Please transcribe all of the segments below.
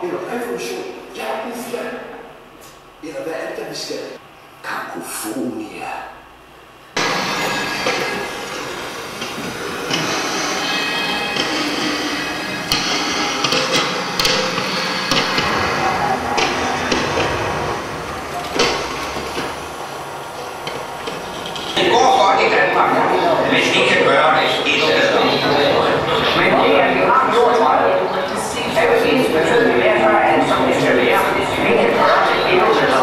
eller revolution, hjertefald, eller hvad er det, vi skal? Kakofonia. Det går godt i Danmark, hvis vi kan gøre det et sted. Men det er vi har gjort meget. Er jo ens betydning derfor, at som det skal være, vi kan gøre det endnu bedre.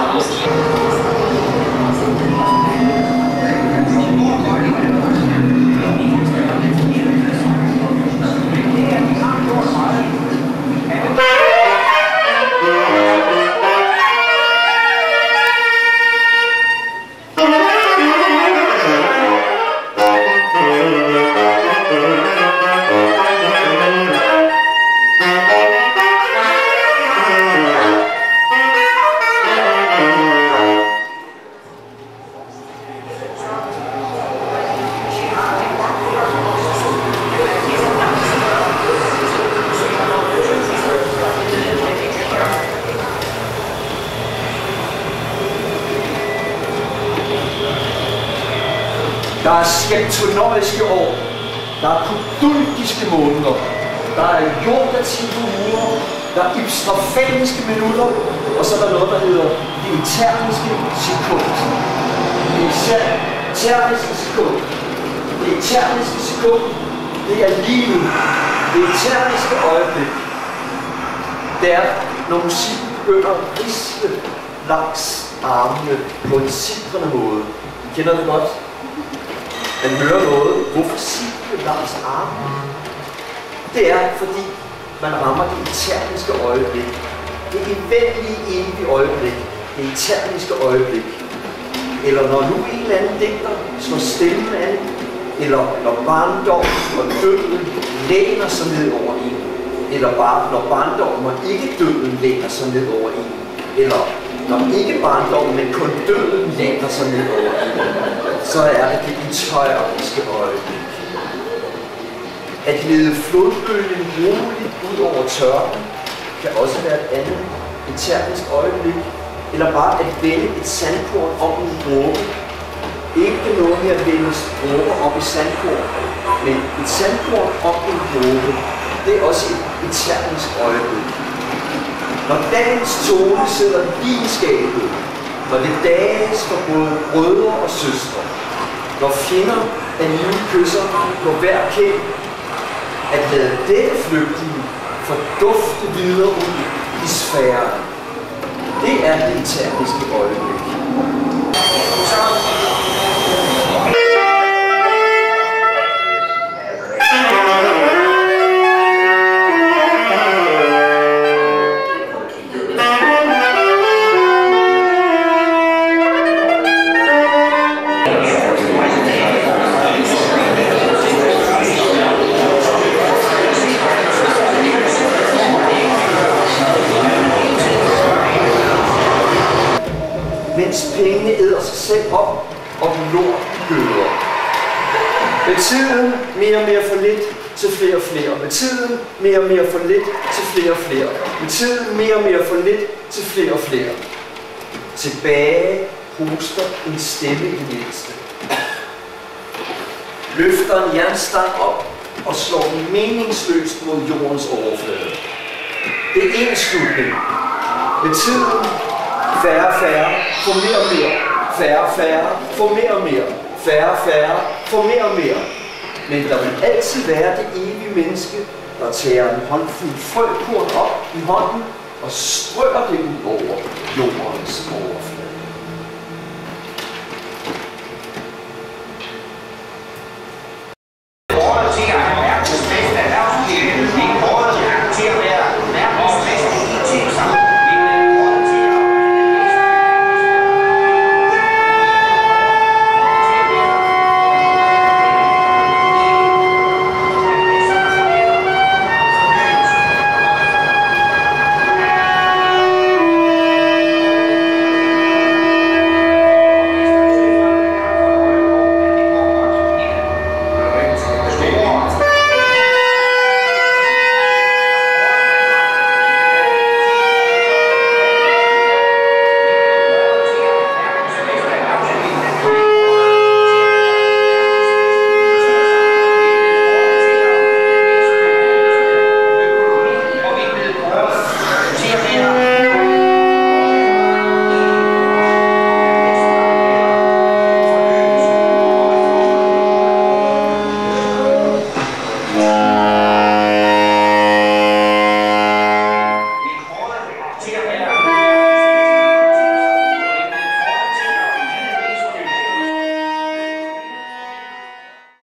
Der er skeptonoriske år, der er kodultiske måneder, der er yogative uger, der er ibstrafaniske minutter, og så er der noget, der hedder det eterniske sekund. Det eterniske sekund. Det eterniske sekund, det er livet. Det eterniske øjeblik. Det er, når musikken begynder at risle langs armene på en sitrende måde. I kender det godt? Man hører noget. Hvorfor sidder langs armen? Det er, fordi man rammer det eterniske øjeblik. Det eventlige, evige øjeblik. Det eterniske øjeblik. Eller når nu en eller anden digter slår stemmen an, eller når barndom og døden læner sig ned over en. Eller bare når barndommen og ikke døden læner sig ned over en. Eller når ikke barndommen, men kun døden læner sig ned over en. Så er det det eterniske øjeblik. At lede flodbølgen roligt ud over tørken kan også være et andet eternisk øjeblik. Eller bare at vende et sandkorn om en dråbe. Ikke noget med at vende dråber op i sandkorn, men et sandkorn om en dråbe. Det er også et eternisk øjeblik. Når dagens tone sidder i vinskabet, når det dages for både brødre og søstre, når fjender af nye kysser på hver kæld, at lade dette flygtige fordufte videre ud i sfæren. Det er det eterniske øjeblik. Mens pengene æder sig selv op, og lort gøder. Med tiden mere og mere for lidt til flere og flere. Med tiden mere og mere for lidt til flere og flere. Med tiden mere og mere for lidt til flere og flere. Tilbage hoster en stemme i mindste. Løfter en jernstang op og slår den meningsløst mod jordens overflade. Det er en slutning. Med tiden færre og færre, få mere og mere. Færre og færre, få mere og mere. Færre og færre, få mere og mere. Men der vil altid være det evige menneske, der tager en håndfuld frøkorn op i hånden og strør det ud over jordens overflade.